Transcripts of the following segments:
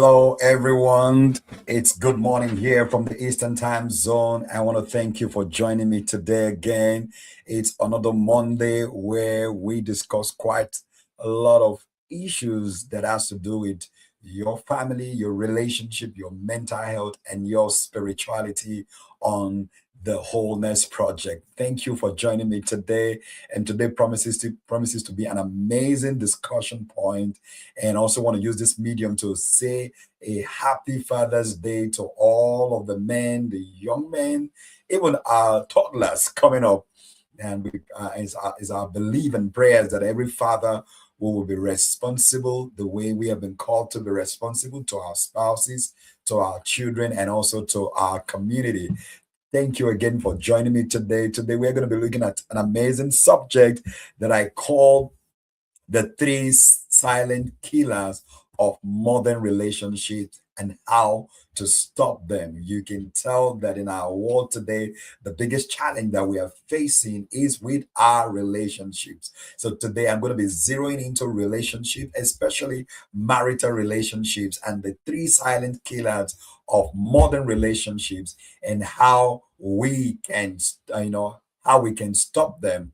Hello, everyone. It's good morning here from the Eastern Time Zone. I want to thank you for joining me today again. It's another Monday where we discuss quite a lot of issues that has to do with your family, your relationship, your mental health, and your spirituality on the Wholeness Project. Thank you for joining me today. And today promises to be an amazing discussion point, and also want to use this medium to say a happy Father's Day to all of the men, the young men, even our toddlers coming up. And is our belief and prayers that every father will be responsible the way we have been called to be responsible to our spouses, to our children, and also to our community. Thank you again for joining me today. Today, we're going to be looking at an amazing subject that I call the three silent killers of modern relationships and how to stop them. You can tell that in our world today, the biggest challenge that we are facing is with our relationships. So today I'm going to be zeroing into relationship, especially marital relationships, and the three silent killers of modern relationships, and how we can, how we can stop them,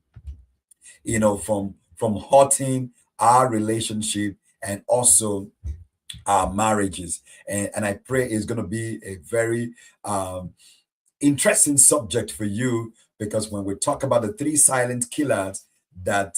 from hurting our relationship and also our marriages. And I pray it's going to be a very interesting subject for you, because when we talk about the three silent killers that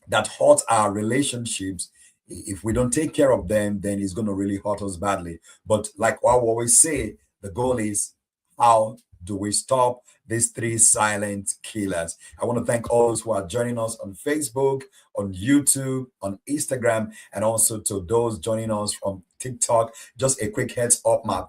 that hurt our relationships, if we don't take care of them, then it's going to really hurt us badly. But like what we always say, the goal is, how do we stop these three silent killers? I want to thank all those who are joining us on Facebook, on YouTube, on Instagram, and also to those joining us from TikTok. Just a quick heads up, my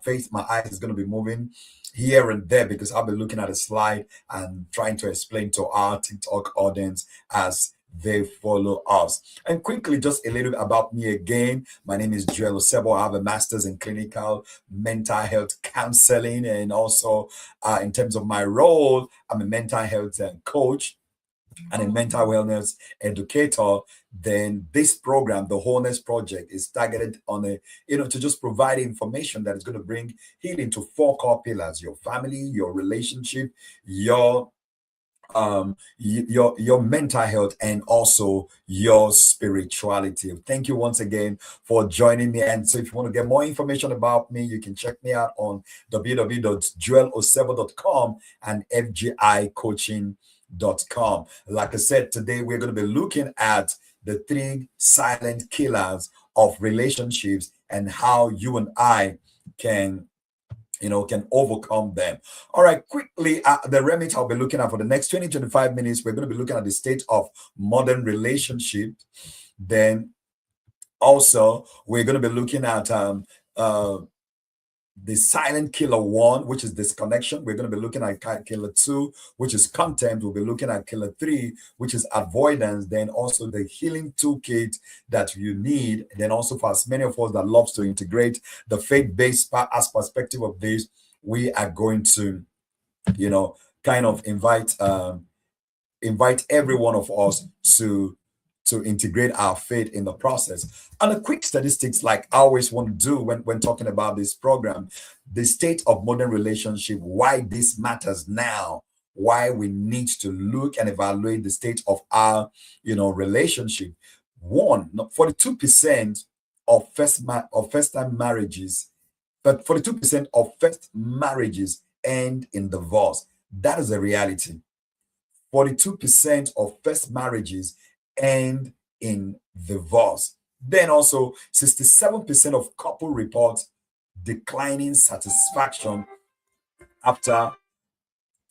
eyes is going to be moving here and there because I'll be looking at a slide and trying to explain to our TikTok audience as they follow us. And quickly, just a little bit about me again. My name is Joel Osebo. I have a master's in clinical mental health counseling, and also in terms of my role, I'm a mental health coach and a mental wellness educator. Then this program, the Wholeness Project, is targeted on to just provide information that is going to bring healing to four core pillars: your family, your relationship, your mental health, and also your spirituality. Thank you once again for joining me. And so if you want to get more information about me, you can check me out on www.joelosebo.com and fgicoaching.com. Like I said, today we're going to be looking at the three silent killers of relationships and how you and I can overcome them. All right, quickly, the remit I'll be looking at for the next 20-25 minutes, we're going to be looking at the state of modern relationship. Then also, we're going to be looking at the silent killer one, which is disconnection. We're going to be looking at killer two, which is contempt. We'll be looking at killer three, which is avoidance. Then also the healing toolkit that you need. Then also, for as many of us that loves to integrate the faith-based as perspective of this, we are going to, kind of invite every one of us to integrate our faith in the process. And a quick statistics, like I always want to do when talking about this program, the state of modern relationship, why this matters now, why we need to look and evaluate the state of our relationship. 42% of first time marriages, but 42% of first marriages end in divorce. That is a reality. 42% of first marriages end in divorce. Then also 67% of couple report declining satisfaction after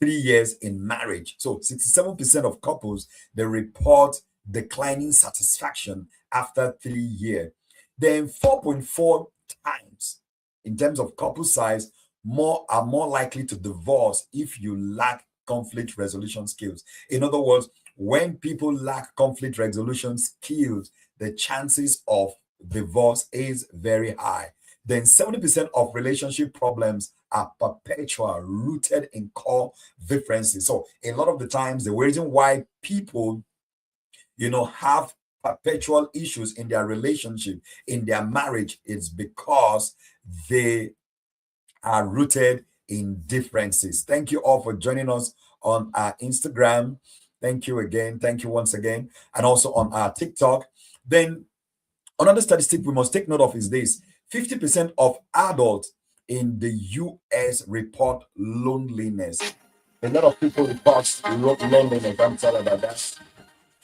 3 years in marriage. So 67% of couples, they report declining satisfaction after 3 years. Then 4.4 times in terms of couple size, more likely to divorce if you lack conflict resolution skills. In other words, when people lack conflict resolution skills, the chances of divorce is very high. Then 70% of relationship problems are perpetual, rooted in core differences. So a lot of the times, the reason why people, have perpetual issues in their relationship, in their marriage, it's because they are rooted in differences. Thank you all for joining us on our Instagram. Thank you again. Thank you once again. And also on our TikTok. Then another statistic we must take note of is this: 50% of adults in the US report loneliness. A lot of people report loneliness. I'm sorry about that.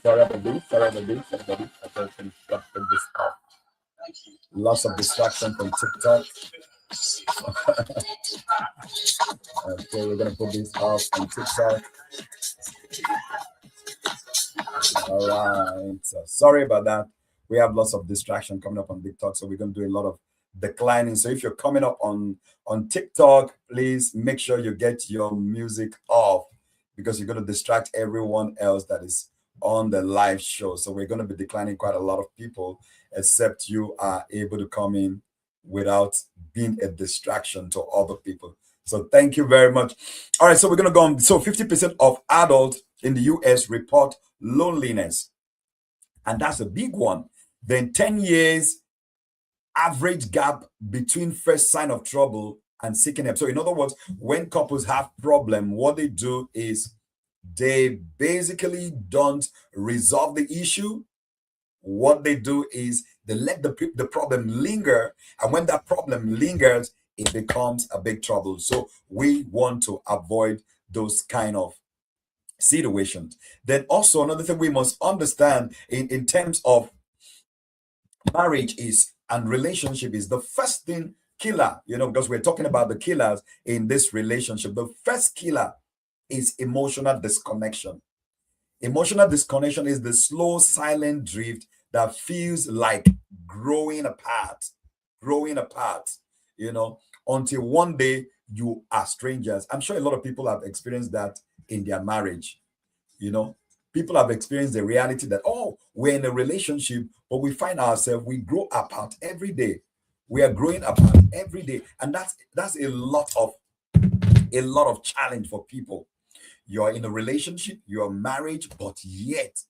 Sorry about this. Sorry about this. Sorry about this. I got to take this off. Lots of distraction from TikTok. Okay, we're gonna put this off on TikTok. All right. So sorry about that. We have lots of distraction coming up on TikTok, so we're gonna do a lot of declining. So if you're coming up on TikTok, please make sure you get your music off because you're gonna distract everyone else that is on the live show. So we're gonna be declining quite a lot of people, except you are able to come in without being a distraction to other people. So thank you very much. All right, so we're gonna go on. So 50% of adults in the US report loneliness, and that's a big one. Then 10 years average gap between first sign of trouble and seeking help. So in other words, when couples have problem, what they do is they basically don't resolve the issue. What they do is they let the problem linger, and when that problem lingers, it becomes a big trouble. So we want to avoid those kind of situations. Then also another thing we must understand in terms of marriage is and relationship is the first thing killer, because we're talking about the killers in this relationship. The first killer is emotional disconnection. Emotional disconnection is the slow, silent drift that feels like growing apart, growing apart, you know, until one day you are strangers. I'm sure a lot of people have experienced that in their marriage. You know, people have experienced the reality that, oh, we're in a relationship, but we find ourselves, we grow apart every day. We are growing apart every day. And that's a lot of challenge for people. You're in a relationship, you're married, but yet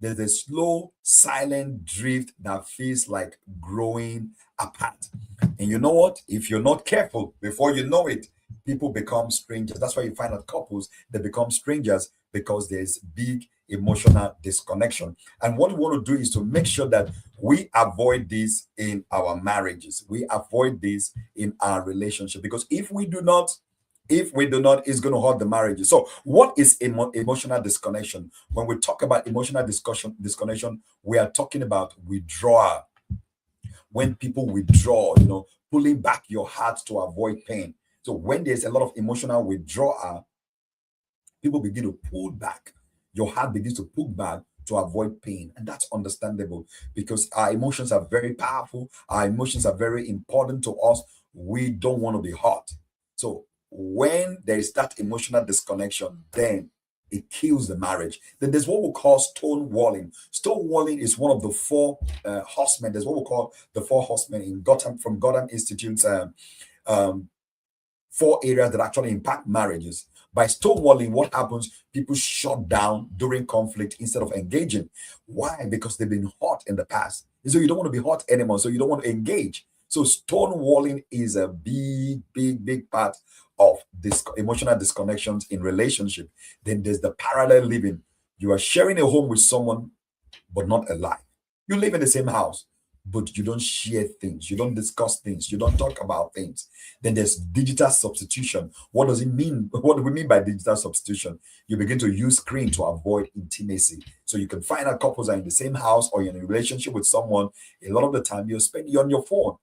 there's a slow, silent drift that feels like growing apart. And you know what? If you're not careful, before you know it, people become strangers. That's why you find that couples, they become strangers because there's big emotional disconnection. And what we want to do is to make sure that we avoid this in our marriages. We avoid this in our relationship because if we do not, it's going to hurt the marriage. So what is emotional disconnection? When we talk about emotional disconnection, we are talking about withdrawal. When people withdraw, pulling back your heart to avoid pain. So when there's a lot of emotional withdrawal, people begin to pull back. Your heart begins to pull back to avoid pain. And that's understandable because our emotions are very powerful. Our emotions are very important to us. We don't want to be hurt. So when there is that emotional disconnection, then it kills the marriage. Then there's what we call stonewalling. Stonewalling is one of the four horsemen. There's what we call the four horsemen in Gotham from Gotham Institute's um, four areas that actually impact marriages. By stonewalling, what happens? People shut down during conflict instead of engaging. Why? Because they've been hurt in the past. And so you don't want to be hurt anymore. So you don't want to engage. So stonewalling is a big, big, big part of this emotional disconnections in relationship. Then there's the parallel living. You are sharing a home with someone, but not a life. You live in the same house, but you don't share things. You don't discuss things. You don't talk about things. Then there's digital substitution. What does it mean? What do we mean by digital substitution? You begin to use screen to avoid intimacy. So you can find out couples are in the same house or you're in a relationship with someone. A lot of the time you're spending on your phone.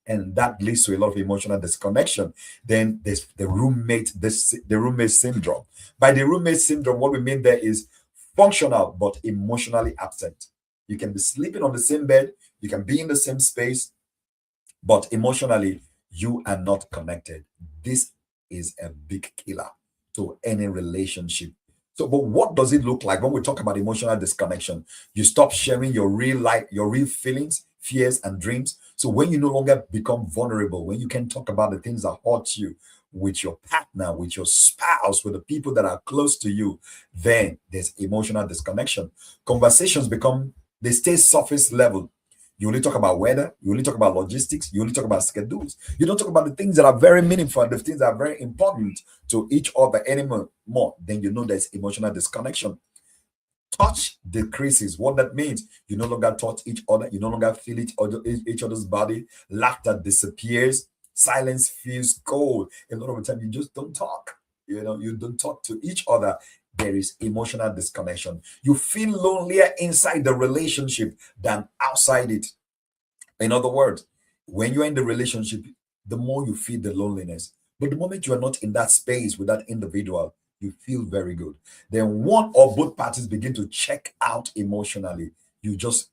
And that leads to a lot of emotional disconnection. Then there's the roommate syndrome. By the roommate syndrome, what we mean there is functional but emotionally absent. You can be sleeping on the same bed, you can be in the same space, but emotionally you are not connected. This is a big killer to any relationship. So, but what does it look like when we talk about emotional disconnection? You stop sharing your real life, your real feelings, fears, and dreams. So when you no longer become vulnerable, when you can talk about the things that hurt you with your partner, with your spouse, with the people that are close to you, then there's emotional disconnection. Conversations become They stay surface level. You only talk about weather, you only talk about logistics, you only talk about schedules. You don't talk about the things that are very meaningful and the things that are very important to each other anymore. More, then you know there's emotional disconnection. Touch decreases. What that means, you no longer touch each other, you no longer feel each other's body. Laughter disappears. Silence feels cold. A lot of the time, you just don't talk. You don't talk to each other. There is emotional disconnection. You feel lonelier inside the relationship than outside it. In other words, when you're in the relationship, the more you feel the loneliness. But the moment you are not in that space with that individual, you feel very good. Then one or both parties begin to check out emotionally. You just,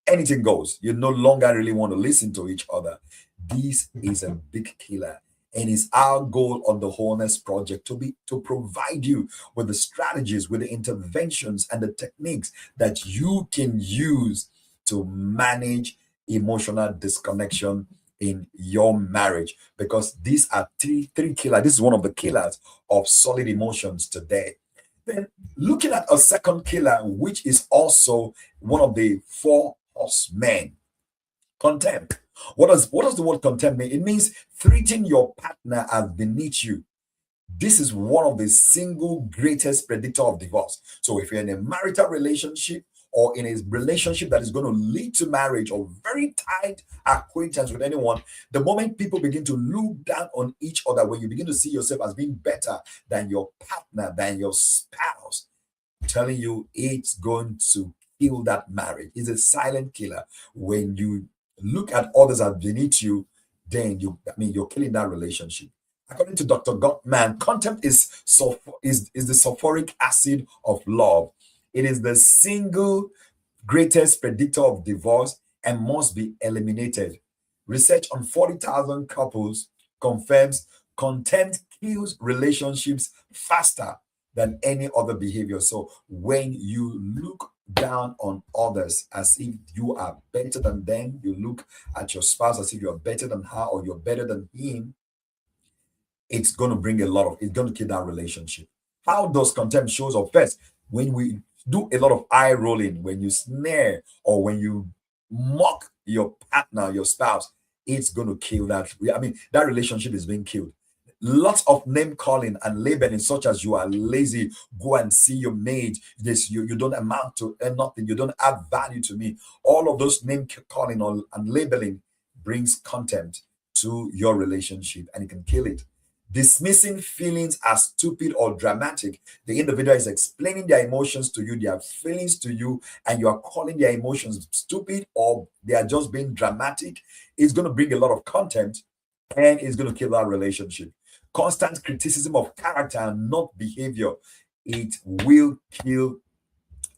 anything goes. You no longer really want to listen to each other. This is a big killer. And it's our goal on the Wholeness Project to provide you with the strategies, with the interventions and the techniques that you can use to manage emotional disconnection in your marriage, because these are three killers. This is one of the killers of solid emotions today. Then looking at a second killer, which is also one of the four horsemen, contempt. What does the word contempt mean? It means treating your partner as beneath you. This is one of the single greatest predictor of divorce. So if you're in a marital relationship or in a relationship that is going to lead to marriage or very tight acquaintance with anyone, the moment people begin to look down on each other, when you begin to see yourself as being better than your partner, than your spouse, I'm telling you, it's going to kill that marriage. It's a silent killer. When you look at others as beneath you, then you're killing that relationship. According to Dr. Gottman, contempt is the sulfuric acid of love. It is the single greatest predictor of divorce and must be eliminated. Research on 40,000 couples confirms contempt kills relationships faster than any other behavior. So when you look down on others as if you are better than them, you look at your spouse as if you're better than her or you're better than him, it's going to bring it's going to kill that relationship. How does contempt shows up? First, when we do a lot of eye rolling, when you snare or when you mock your partner, your spouse, it's going to kill that. That relationship is being killed. Lots of name calling and labeling, such as you are lazy, go and see your maid, this you don't amount to nothing, you don't add value to me. All of those name calling and labeling brings contempt to your relationship, and it can kill it. Dismissing feelings as stupid or dramatic. The individual is explaining their emotions to you, their feelings to you, and you are calling their emotions stupid or they are just being dramatic. It's going to bring a lot of contempt and it's going to kill that relationship. Constant criticism of character and not behavior. It will kill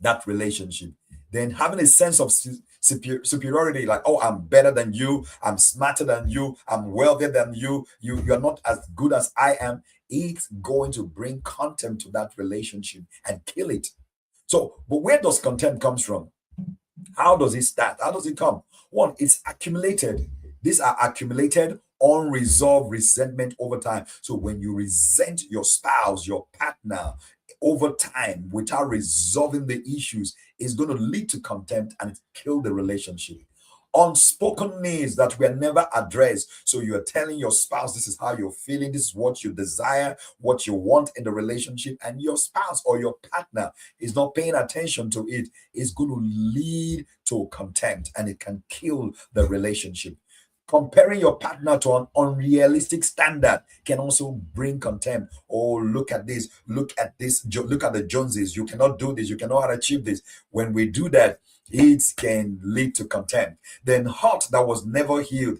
that relationship. Then having a sense of superiority, like, oh, I'm better than you, I'm smarter than you, I'm wealthier than you're not as good as I am. It's going to bring contempt to that relationship and kill it. So, but where does contempt comes from? How does it start? How does it come? One, it's accumulated. These are accumulated, unresolved resentment over time. So when you resent your spouse, your partner, over time without resolving the issues, it's going to lead to contempt and kill the relationship. Unspoken needs that were never addressed. So you're telling your spouse this is how you're feeling, this is what you desire, what you want in the relationship, and your spouse or your partner is not paying attention to it. It's going to lead to contempt and it can kill the relationship. Comparing your partner to an unrealistic standard can also bring contempt. Oh, look at this, look at this, look at the Joneses. You cannot do this, you cannot achieve this. When we do that, it can lead to contempt. Then hurt that was never healed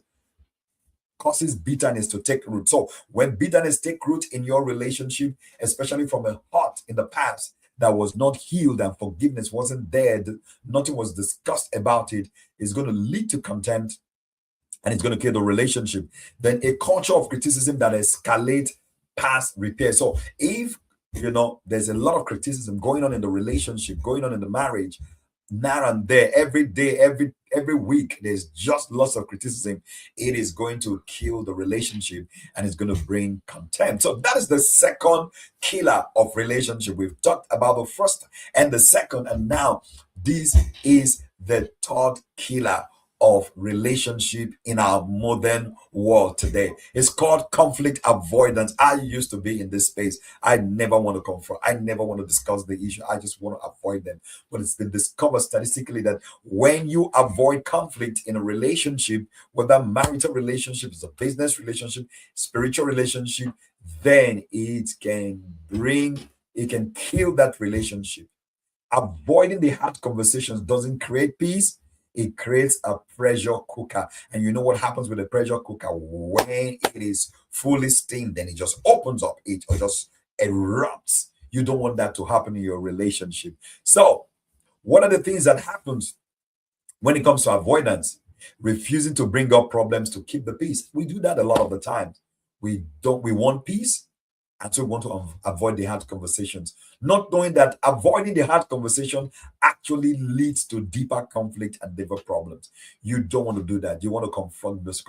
causes bitterness to take root. So when bitterness take root in your relationship, especially from a hurt in the past that was not healed and forgiveness wasn't there, nothing was discussed about it, is going to lead to contempt and it's going to kill the relationship. Then a culture of criticism that escalates past repair. So if there's a lot of criticism going on in the relationship, going on in the marriage, now and there, every day, every week, there's just lots of criticism. It is going to kill the relationship and it's going to bring contempt. So that is the second killer of relationship. We've talked about the first and the second, and now this is the third killer of relationship in our modern world today. It's called conflict avoidance. I used to be in this space. I never want to confront. I never want to discuss the issue. I just want to avoid them. But it's been discovered statistically that when you avoid conflict in a relationship, whether marital relationship is a business relationship, spiritual relationship, then it can kill that relationship. Avoiding the hard conversations doesn't create peace, it creates a pressure cooker. And you know what happens with a pressure cooker? When it is fully steamed, then it just opens up, it or just erupts. You don't want that to happen in your relationship. So, what are the things that happens when it comes to avoidance? Refusing to bring up problems to keep the peace. We do that a lot of the time. We want peace, and so we want to avoid the hard conversations, not knowing that avoiding the hard conversation actually leads to deeper conflict and deeper problems. You don't want to do that. You want to confront those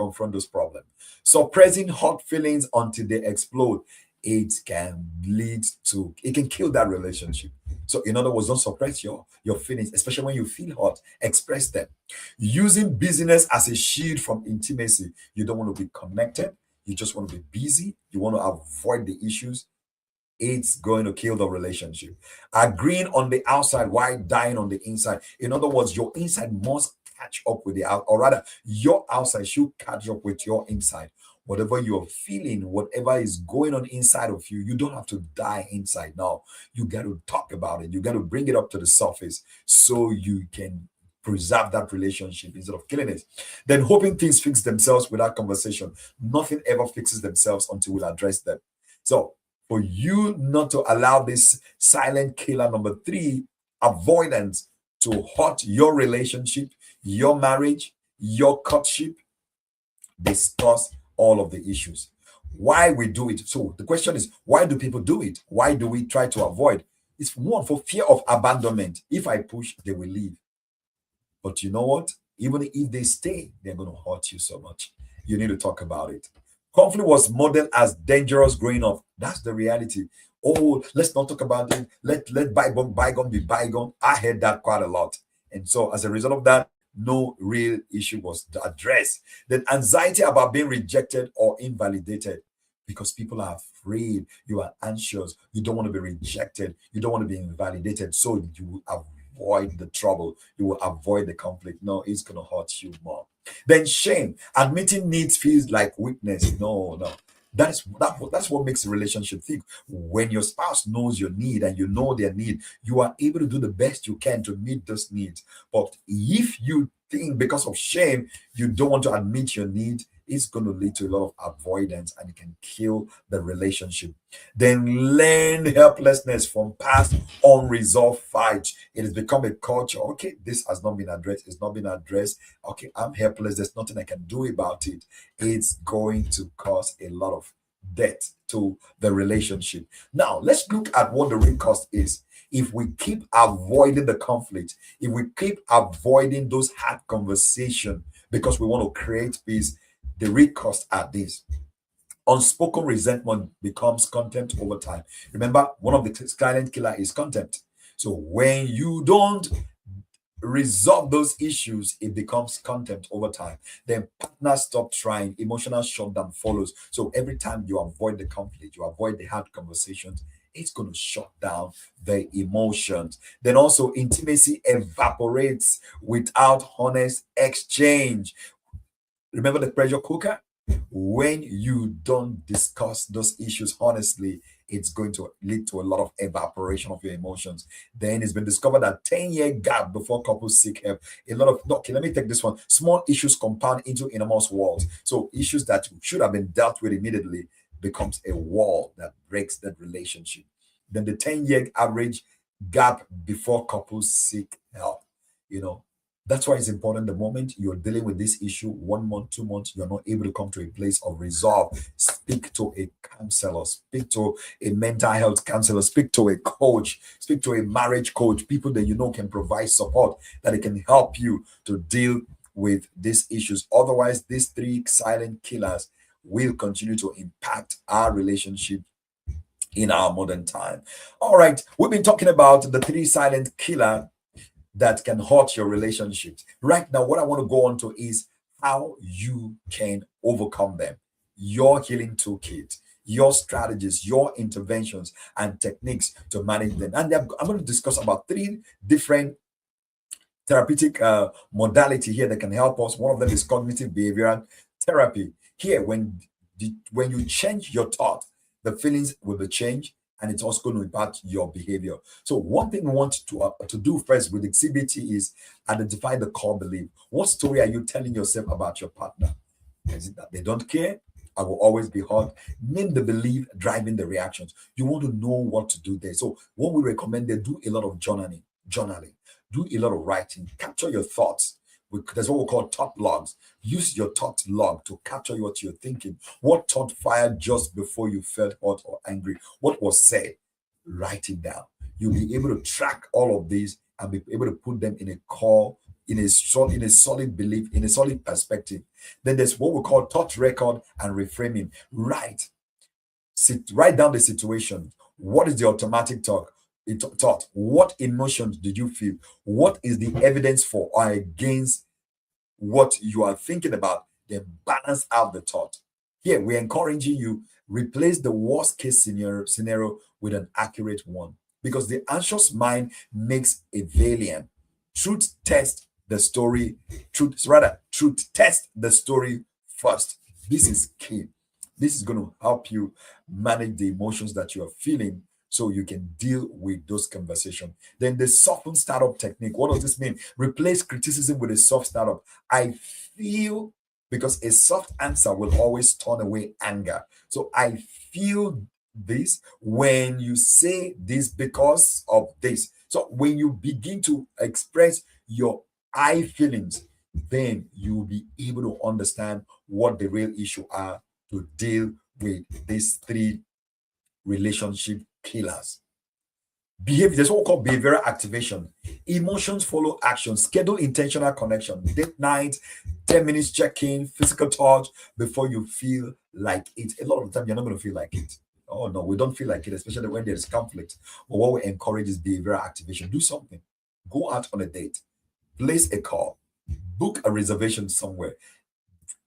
problems. Suppressing hot feelings until they explode, it can kill that relationship. So in other words, don't suppress your feelings, especially when you feel hot. Express them. Using busyness as a shield from intimacy. You don't want to be connected. You just want to be busy. You want to avoid the issues. It's going to kill the relationship. Agreeing on the outside while dying on the inside. In other words, your inside must catch up with the out, or rather, your outside should catch up with your inside. Whatever you're feeling, whatever is going on inside of you, you don't have to die inside now. You got to talk about it. You got to bring it up to the surface so you can preserve that relationship instead of killing it. Then hoping things fix themselves without conversation. Nothing ever fixes themselves until we address them. So for you not to allow this silent killer number three, avoidance, to hurt your relationship, your marriage, your courtship, discuss all of the issues. Why we do it. So the question is, why do people do it? Why do we try to avoid? It's one, for fear of abandonment. If I push, they will leave. But you know what? Even if they stay, they're going to hurt you so much. You need to talk about it. Conflict was modeled as dangerous growing up. That's the reality. Oh, let's not talk about it. Let bygone be bygone. I heard that quite a lot. And so as a result of that, no real issue was addressed. Then anxiety about being rejected or invalidated, because people are afraid, you are anxious, you don't want to be rejected, you don't want to be invalidated. So you avoid the trouble, you will avoid the conflict. No, it's going to hurt you more. Then shame, admitting needs feels like weakness. No, no. That's what makes a relationship thick. When your spouse knows your need and you know their need, you are able to do the best you can to meet those needs. But if you think because of shame you don't want to admit your need, it's going to lead to a lot of avoidance and it can kill the relationship. Then learn helplessness from past unresolved fights. It has become a culture. Okay, this has not been addressed. It's not been addressed. Okay, I'm helpless. There's nothing I can do about it. It's going to cause a lot of debt to the relationship. Now, let's look at what the real cost is. If we keep avoiding the conflict, if we keep avoiding those hard conversations because we want to create peace, the real cost are these. Unspoken resentment becomes contempt over time. Remember, one of the silent killer is contempt. So when you don't resolve those issues, it becomes contempt over time. Then partners stop trying, emotional shutdown follows. So every time you avoid the conflict, you avoid the hard conversations, it's going to shut down the emotions. Then also intimacy evaporates without honest exchange. Remember the pressure cooker? When you don't discuss those issues honestly, it's going to lead to a lot of evaporation of your emotions. Then it's been discovered that 10-year gap before couples seek help. A lot of, okay, let me take this one. Small issues compound into enormous walls. So issues that should have been dealt with immediately becomes a wall that breaks that relationship. Then the 10-year average gap before couples seek help. You know, that's why it's important the moment you're dealing with this issue, 1 month, 2 months, you're not able to come to a place of resolve. Speak to a counselor, speak to a mental health counselor, speak to a coach, speak to a marriage coach, people that you know can provide support, that it can help you to deal with these issues. Otherwise, these three silent killers will continue to impact our relationship in our modern time. All right, we've been talking about the three silent killer that can hurt your relationships. Right now, what I want to go on to is how you can overcome them. Your healing toolkit, your strategies, your interventions, and techniques to manage them. And I'm going to discuss about three different therapeutic modality here that can help us. One of them is cognitive behavioral therapy. Here, when you change your thought, the feelings will be changed, and it's also going to impact your behavior. So, one thing we want to do first with the CBT is identify the core belief. What story are you telling yourself about your partner? Is it that they don't care? I will always be hurt. Name the belief driving the reactions. You want to know what to do there. So, what we recommend, they do a lot of journaling, do a lot of writing, capture your thoughts. There's what we call thought logs. Use your thought log to capture what you're thinking. What thought fired just before you felt hot or angry? What was said? Write it down. You'll be able to track all of these and be able to put them in a core, in a solid belief, in a solid perspective. Then there's what we call thought record and reframing. Write down the situation. What is the automatic thought? What emotions did you feel? What is the evidence for or against what you are thinking about? Then balance out the thought. Here, we're encouraging you, replace the worst case scenario with an accurate one, because the anxious mind makes a valiant. Truth test the story. Truth test the story first. This is key. This is going to help you manage the emotions that you are feeling so you can deal with those conversations. Then the soften startup technique. What does this mean? Replace criticism with a soft startup. I feel, because a soft answer will always turn away anger. So I feel this when you say this because of this. So when you begin to express your I feelings, then you will be able to understand what the real issue are to deal with these three relationship killers. Behavior, there's what we call behavioral activation. Emotions follow action. Schedule intentional connection. Date night, 10 minutes check-in, physical touch before you feel like it. A lot of the time, you're not going to feel like it. Oh no, we don't feel like it, especially when there's conflict. But what we encourage is behavioral activation. Do something. Go out on a date. Place a call. Book a reservation somewhere.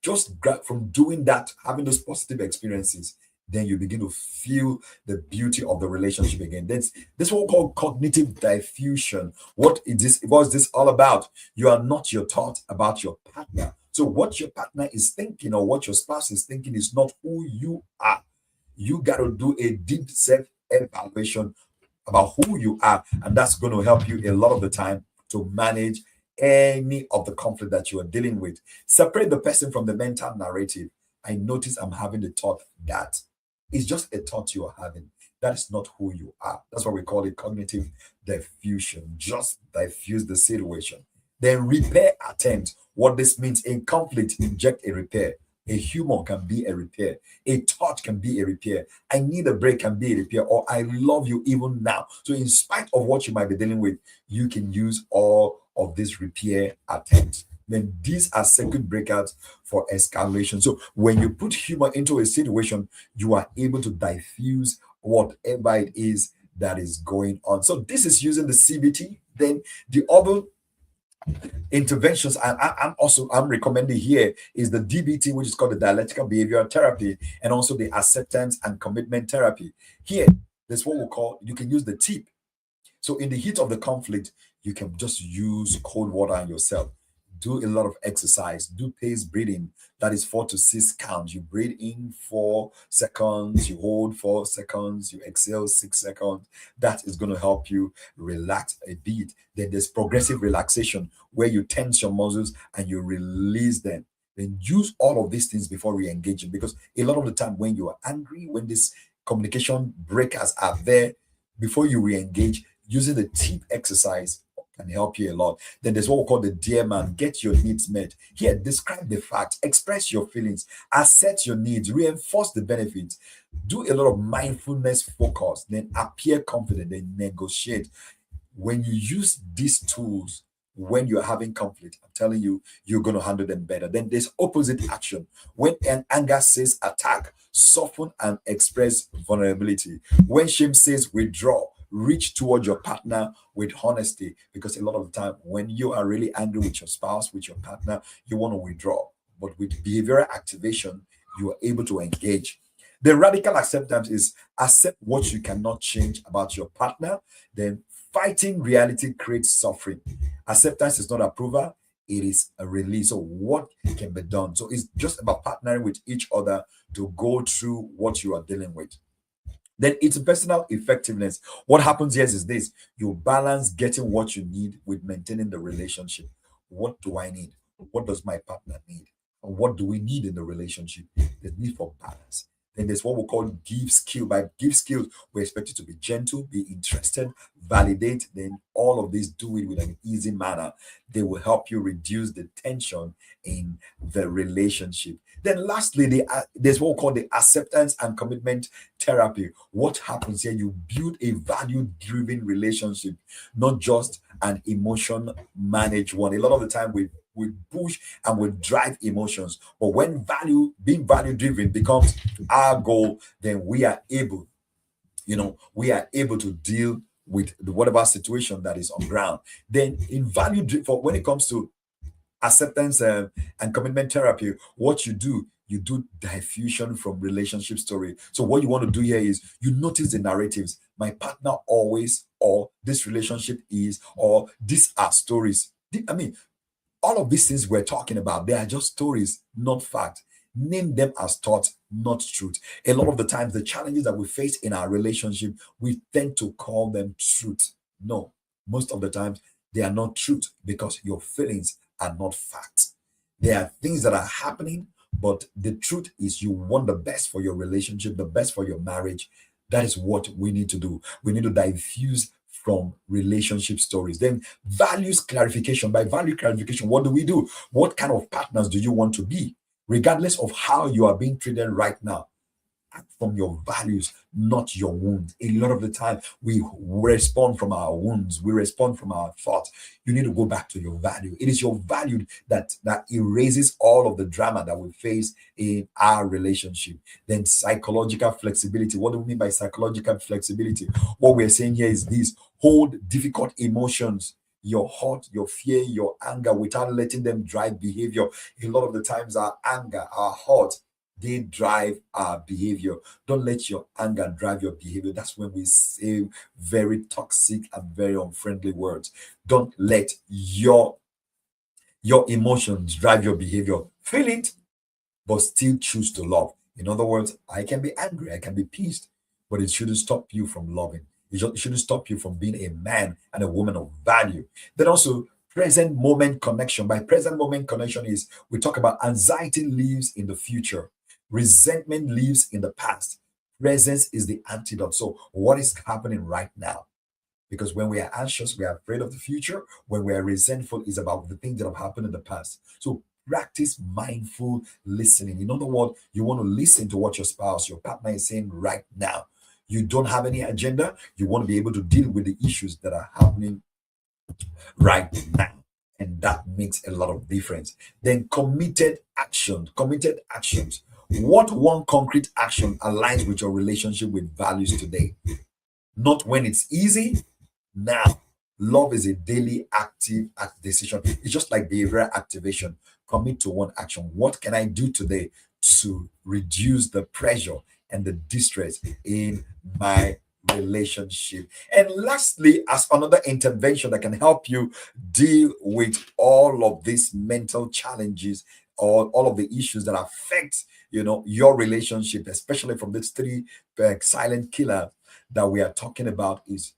Just from doing that, having those positive experiences, then you begin to feel the beauty of the relationship again. This is what we call cognitive diffusion. What's this all about? You are not your thought about your partner. So what your partner is thinking or what your spouse is thinking is not who you are. You got to do a deep self-evaluation about who you are, and that's going to help you a lot of the time to manage any of the conflict that you are dealing with. Separate the person from the mental narrative. I notice I'm having the thought that it's just a thought you are having. That is not who you are. That's why we call it cognitive diffusion. Just diffuse the situation. Then repair attempt. What this means in conflict, inject a repair. A humor can be a repair. A thought can be a repair. I need a break can be a repair. Or I love you even now. So in spite of what you might be dealing with, you can use all of these repair attempts. Then these are circuit breakers for escalation. So when you put humor into a situation, you are able to diffuse whatever it is that is going on. So this is using the CBT. Then the other interventions I'm recommending here is the DBT, which is called the dialectical behavioral therapy, and also the acceptance and commitment therapy. Here, there's what we call, you can use the tip. So in the heat of the conflict, you can just use cold water on yourself. Do a lot of exercise. Do paced breathing. That is 4 to 6 counts. You breathe in 4 seconds, you hold 4 seconds, you exhale 6 seconds. That is going to help you relax a bit. Then there's progressive relaxation, where you tense your muscles and you release them. Then use all of these things before re-engaging, because a lot of the time when you are angry, when these communication breakers are there, before you re-engage, using the tip exercise can help you a lot. Then there's what we call the dear man, get your needs met. Here, describe the fact, express your feelings, assert your needs, reinforce the benefits, do a lot of mindfulness focus, then appear confident, then negotiate. When you use these tools, when you're having conflict, I'm telling you, you're going to handle them better. Then there's opposite action. When an anger says attack, soften and express vulnerability. When shame says withdraw, reach toward your partner with honesty, because a lot of the time when you are really angry with your spouse, with your partner, you want to withdraw. But with behavioral activation, you are able to engage. The radical acceptance is accept what you cannot change about your partner. Then fighting reality creates suffering. Acceptance is not approval, it is a release of what can be done. So it's just about partnering with each other to go through what you are dealing with. Then it's personal effectiveness. What happens here is this: you balance getting what you need with maintaining the relationship. What do I need? What does my partner need? And what do we need in the relationship? The need for balance. Then there's what we call give skill. By give skills, we expect you to be gentle, be interested, validate. Then all of this, do it with an easy manner. They will help you reduce the tension in the relationship. Then lastly, there's what we call the acceptance and commitment therapy. What happens here? You build a value-driven relationship, not just an emotion managed one. A lot of the time we push and we drive emotions, but when being value driven becomes our goal, then we are able to deal with whatever situation that is on ground. Then in for when it comes to acceptance and commitment therapy, what you do diffusion from relationship story. So what you want to do here is you notice the narratives: my partner always, or this relationship is, or these are stories. I mean, all of these things we're talking about, they are just stories, not fact. Name them as thoughts, not truth. A lot of the times, the challenges that we face in our relationship, we tend to call them truth. No, most of the times they are not truth, because your feelings are not fact. There are things that are happening, but the truth is you want the best for your relationship, the best for your marriage. That is what we need to do. We need to diffuse from relationship stories. Then values clarification. By value clarification, what do we do? What kind of partners do you want to be? Regardless of how you are being treated right now, act from your values, not your wounds. A lot of the time, we respond from our wounds, we respond from our thoughts. You need to go back to your value. It is your value that erases all of the drama that we face in our relationship. Then psychological flexibility. What do we mean by psychological flexibility? What we're saying here is this: hold difficult emotions, your hurt, your fear, your anger, without letting them drive behavior. A lot of the times, our anger, our hurt, they drive our behavior. Don't let your anger drive your behavior. That's when we say very toxic and very unfriendly words. Don't let your emotions drive your behavior. Feel it, but still choose to love. In other words, I can be angry, I can be pissed, but it shouldn't stop you from loving. It shouldn't stop you from being a man and a woman of value. Then also, present moment connection. By present moment connection is we talk about anxiety lives in the future, resentment lives in the past. Presence is the antidote. So, what is happening right now? Because when we are anxious, we are afraid of the future. When we are resentful, it's about the things that have happened in the past. So practice mindful listening. In other words, you want to listen to what your spouse, your partner is saying right now. You don't have any agenda. You want to be able to deal with the issues that are happening right now. And that makes a lot of difference. Then committed action. Committed actions. What one concrete action aligns with your relationship with values today? Not when it's easy, now. Love is a daily active decision. It's just like behavioral activation. Commit to one action. What can I do today to reduce the pressure and the distress in my relationship? And lastly, as another intervention that can help you deal with all of these mental challenges or all of the issues that affect your relationship, especially from these three silent killer that we are talking about, is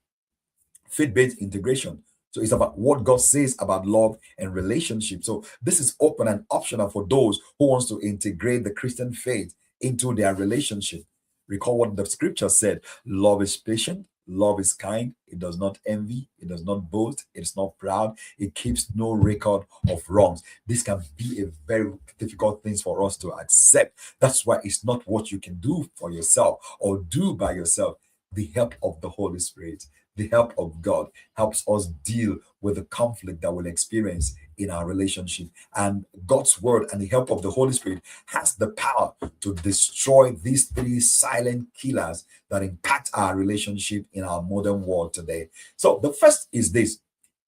faith-based integration. So it's about what God says about love and relationship. So this is open and optional for those who wants to integrate the Christian faith into their relationship. Recall what the scripture said: love is patient, love is kind, it does not envy, it does not boast, it's not proud, it keeps no record of wrongs. This can be a very difficult thing for us to accept. That's why it's not what you can do for yourself or do by yourself. The help of the Holy Spirit, the help of God helps us deal with the conflict that we'll experience in our relationship. And God's word and the help of the Holy Spirit has the power to destroy these three silent killers that impact our relationship in our modern world today. So the first is this: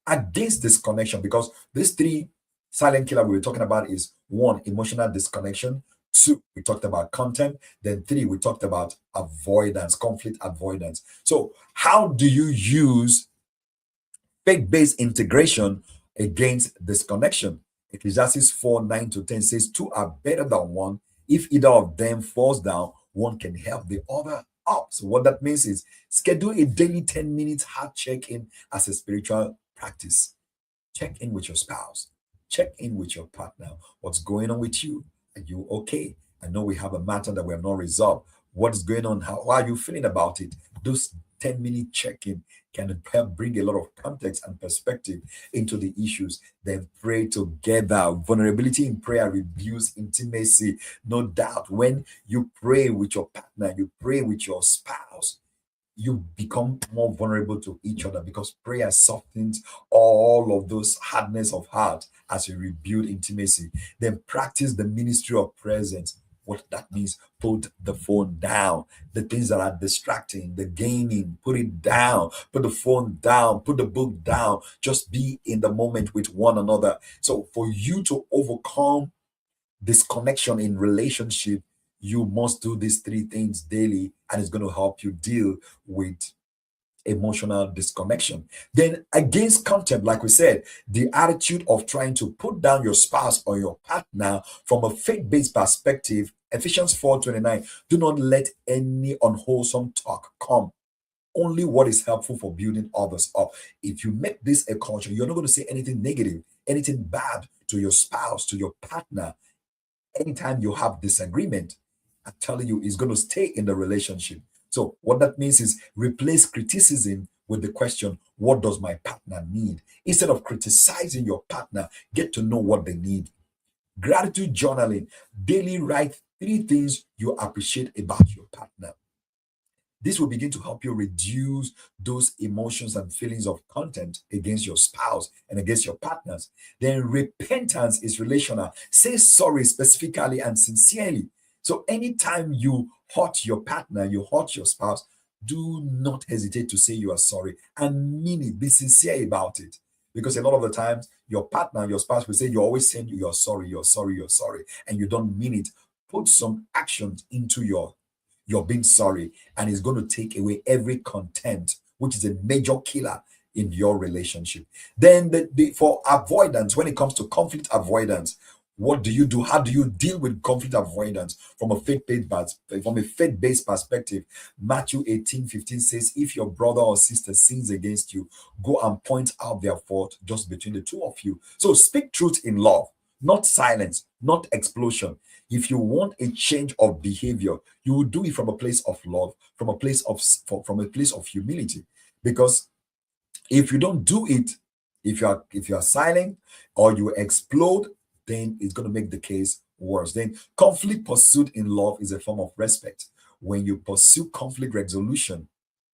against disconnection, because these three silent killer we were talking about is one, emotional disconnection; two, we talked about content; then three, we talked about avoidance, conflict avoidance. So how do you use faith-based integration against disconnection? Ecclesiastes 4:9-10 says, two are better than one. If either of them falls down, one can help the other up. So what that means is schedule a daily 10 minutes heart check-in as a spiritual practice. Check in with your spouse. Check in with your partner. What's going on with you? Are you okay? I know we have a matter that we have not resolved. What is going on? How are you feeling about it? Those 10-minute check-in can help bring a lot of context and perspective into the issues. Then pray together. Vulnerability in prayer rebuilds intimacy. No doubt. When you pray with your partner, you pray with your spouse, you become more vulnerable to each other, because prayer softens all of those hardness of heart as you rebuild intimacy. Then practice the ministry of presence. What that means: put the phone down, the things that are distracting, the gaming, put it down, put the phone down, put the book down, just be in the moment with one another. So for you to overcome disconnection in relationship, you must do these three things daily, and it's going to help you deal with emotional disconnection. Then against contempt, like we said, the attitude of trying to put down your spouse or your partner from a faith-based perspective. Ephesians 4:29, do not let any unwholesome talk come, only what is helpful for building others up. If you make this a culture, you're not going to say anything negative, anything bad to your spouse, to your partner. Anytime you have disagreement, I'm telling you, it's going to stay in the relationship. So what that means is replace criticism with the question, what does my partner need? Instead of criticizing your partner, get to know what they need. Gratitude journaling. Daily write three things you appreciate about your partner. This will begin to help you reduce those emotions and feelings of contempt against your spouse and against your partners. Then repentance is relational. Say sorry specifically and sincerely. So anytime you hurt your partner, you hurt your spouse, do not hesitate to say you are sorry and mean it. Be sincere about it. Because a lot of the times, your partner, your spouse will say, you're always saying you're sorry, you're sorry, you're sorry, and you don't mean it. Put some actions into you're being sorry, and it's going to take away every contempt, which is a major killer in your relationship. Then for avoidance, when it comes to conflict avoidance, what do you do? How do you deal with conflict avoidance from a faith-based perspective? Matthew 18:15 says, if your brother or sister sins against you, go and point out their fault just between the two of you. So speak truth in love, not silence, not explosion. If you want a change of behavior, you will do it from a place of love, from a place of humility. Because if you don't do it, if you are silent or you explode, then it's going to make the case worse. Then conflict pursued in love is a form of respect. When you pursue conflict resolution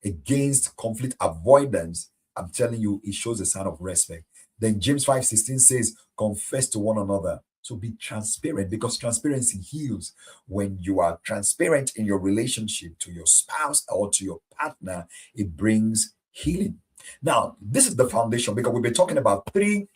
against conflict avoidance, I'm telling you, it shows a sign of respect. Then James 5:16 says, confess to one another. So be transparent, because transparency heals. When you are transparent in your relationship to your spouse or to your partner, it brings healing. Now, this is the foundation, because we've been talking about three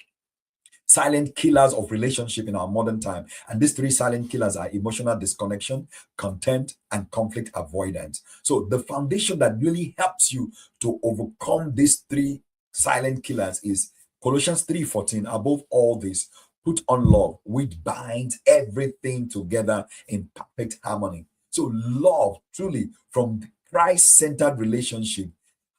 silent killers of relationship in our modern time. And these three silent killers are emotional disconnection, contempt, and conflict avoidance. So the foundation that really helps you to overcome these three silent killers is Colossians 3:14. Above all this, put on love, which binds everything together in perfect harmony. So love, truly, from Christ-centered relationship,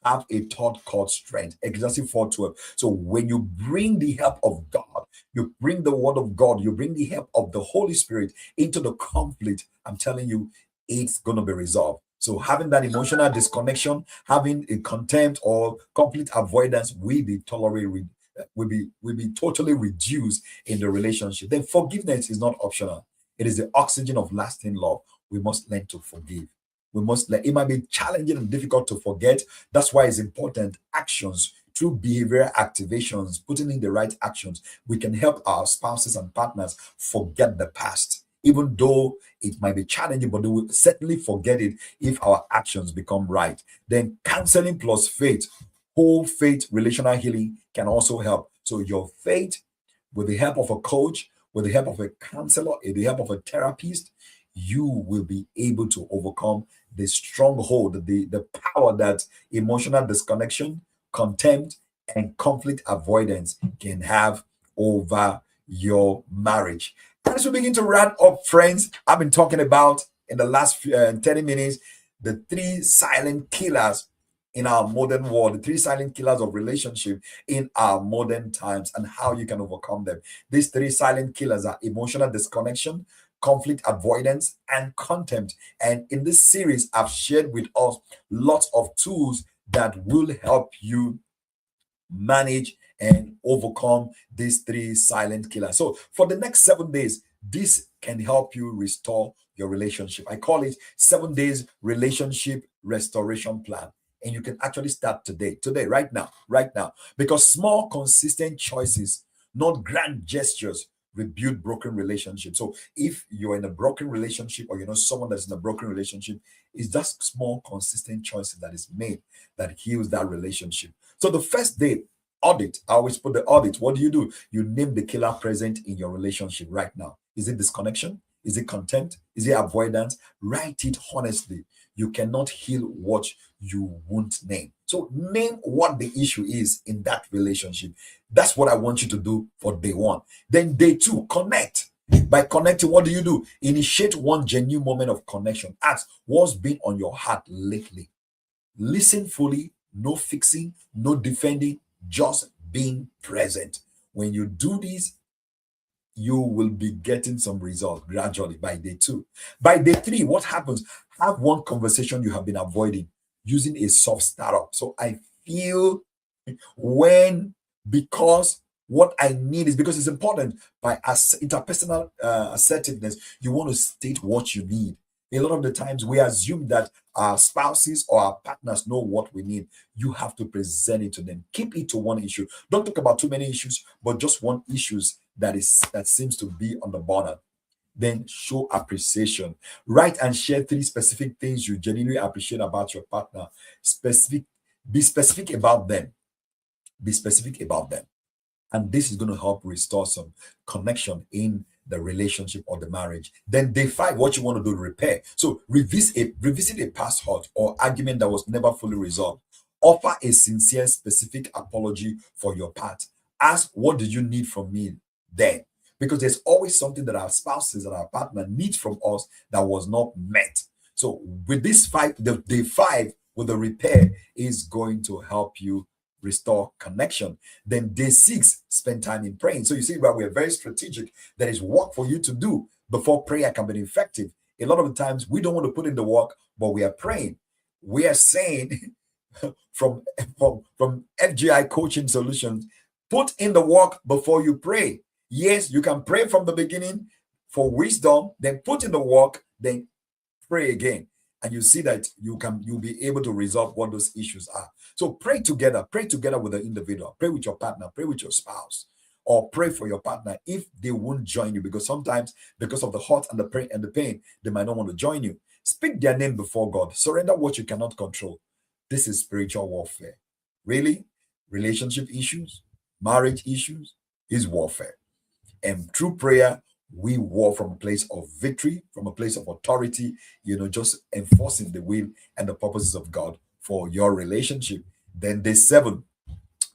have a thought called strength. Ecclesiastes 4:12. So when you bring the help of God, you bring the word of God, you bring the help of the Holy Spirit into the conflict, I'm telling you, it's going to be resolved. So having that emotional disconnection, having a contempt or conflict avoidance will be tolerated, will be totally reduced in the relationship. Then forgiveness is not optional. It is the oxygen of lasting love. We must learn to forgive. We must let it might be challenging and difficult to forget. That's why it's important actions through behavioral activations, putting in the right actions, we can help our spouses and partners forget the past. Even though it might be challenging, but they will certainly forget it if our actions become right. Then counseling plus faith, whole faith relational healing can also help. So your faith, with the help of a coach, with the help of a counselor, with the help of a therapist, you will be able to overcome the stronghold, the power that emotional disconnection, contempt, and conflict avoidance can have over your marriage. As we begin to wrap up, friends, I've been talking about in the last 30 minutes the three silent killers in our modern world, the three silent killers of relationship in our modern times, and how you can overcome them. These three silent killers are emotional disconnection, conflict avoidance, and contempt. And in this series, I've shared with us lots of tools that will help you manage and overcome these three silent killers. So for the next 7 days, this can help you restore your relationship. I call it 7 days relationship restoration plan. And you can actually start today, right now, because small, consistent choices, not grand gestures, rebuild broken relationships. So if you're in a broken relationship, or you know someone that's in a broken relationship, it's just small, consistent choices that is made that heals that relationship. So the first day, audit. I always put the audit. What do? You name the killer present in your relationship right now. Is it disconnection? Is it contempt? Is it avoidance? Write it honestly. You cannot heal what you won't name. So name what the issue is in that relationship. That's what I want you to do for day one. Then day two, connect. By connecting, what do? Initiate one genuine moment of connection. Ask what's been on your heart lately. Listen fully, no fixing, no defending, just being present. When you do this, you will be getting some results gradually by day two. By day three, what happens? Have one conversation you have been avoiding using a soft startup. So I feel when, because what I need is, because it's important, by interpersonal assertiveness, you want to state what you need. A lot of the times we assume that our spouses or our partners know what we need. You have to present it to them. Keep it to one issue. Don't talk about too many issues, but just one issues that seems to be on the border. Then show appreciation. Write and share three specific things you genuinely appreciate about your partner. Specific, be specific about them. Be specific about them. And this is going to help restore some connection in the relationship or the marriage. Then day five, what you want to do, repair. So revisit a past hurt or argument that was never fully resolved. Offer a sincere, specific apology for your part. Ask, what did you need from me then? Because there's always something that our spouses and our partner needs from us that was not met. So with this five, the day five with the repair is going to help you restore connection. Then day six, spend time in praying. So you see, well, we're very strategic. There is work for you to do before prayer can be effective. A lot of the times we don't want to put in the work, but we are praying. We are saying from FGI Coaching Solutions, put in the work before you pray. Yes, you can pray from the beginning for wisdom, then put in the work, then pray again. And you see that you'll be able to resolve what those issues are. So pray together with the individual, pray with your partner, pray with your spouse, or pray for your partner if they won't join you, because sometimes because of the hurt and the pain, they might not want to join you. Speak their name before God. Surrender what you cannot control. This is spiritual warfare. Really, relationship issues, marriage issues is warfare. And through prayer, we war from a place of victory, from a place of authority, just enforcing the will and the purposes of God for your relationship. Then day seven,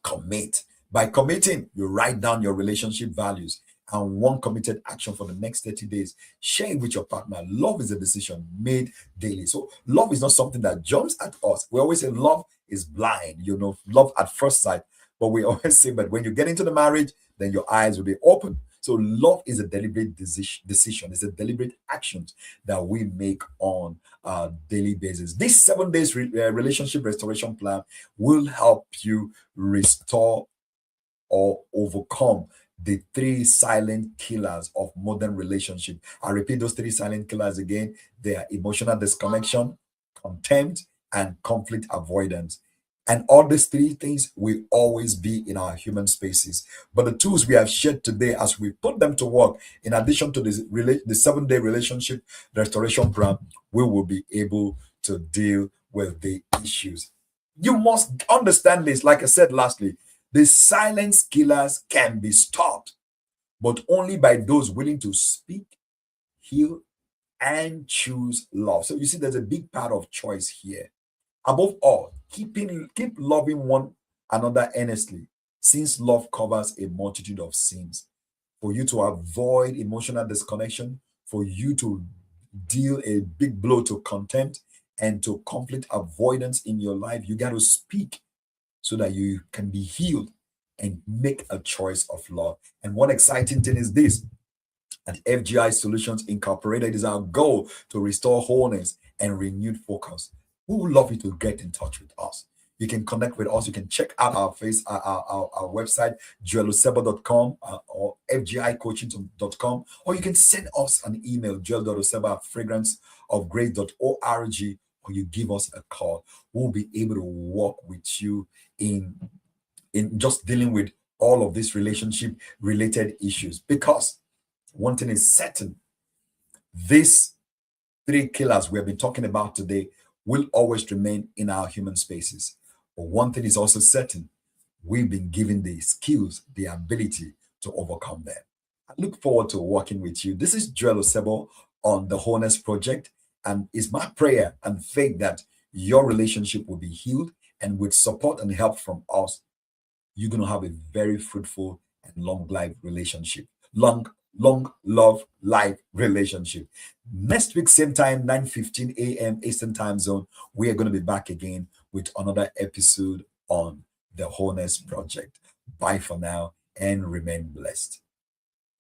commit. By committing, you write down your relationship values and one committed action for the next 30 days. Share it with your partner. Love is a decision made daily. So love is not something that jumps at us. We always say love is blind, love at first sight. But we always say, but when you get into the marriage, then your eyes will be open. So love is a deliberate decision. It's a deliberate action that we make on a daily basis. This 7 days relationship restoration plan will help you restore or overcome the three silent killers of modern relationship. I repeat those three silent killers again. They are emotional disconnection, contempt, and conflict avoidance. And all these three things will always be in our human spaces. But the tools we have shared today, as we put them to work, in addition to the 7-day relationship restoration plan, we will be able to deal with the issues. You must understand this. Like I said, lastly, the silence killers can be stopped, but only by those willing to speak, heal, and choose love. So you see, there's a big part of choice here. Above all, keep loving one another earnestly, since love covers a multitude of sins. For you to avoid emotional disconnection, for you to deal a big blow to contempt and to conflict avoidance in your life, you got to speak so that you can be healed and make a choice of love. And one exciting thing is this: at FGI Solutions Incorporated, it is our goal to restore wholeness and renewed focus. We would love you to get in touch with us. You can connect with us. You can check out our website, joeloseba.com or fgicoaching.com, or you can send us an email, joel.oseba@fragranceofgrace.org, or you give us a call. We'll be able to work with you in just dealing with all of these relationship related issues, because one thing is certain: these three killers we have been talking about today will always remain in our human spaces. But one thing is also certain: we've been given the skills, the ability to overcome them. I look forward to working with you. This is Joel Osebo on the Wholeness Project, and it's my prayer and faith that your relationship will be healed, and with support and help from us, you're going to have a very fruitful and long life relationship. Long love life relationship. Next week, same time, 9:15 a.m. Eastern Time Zone, we are going to be back again with another episode on the Wholeness Project. Bye for now and remain blessed.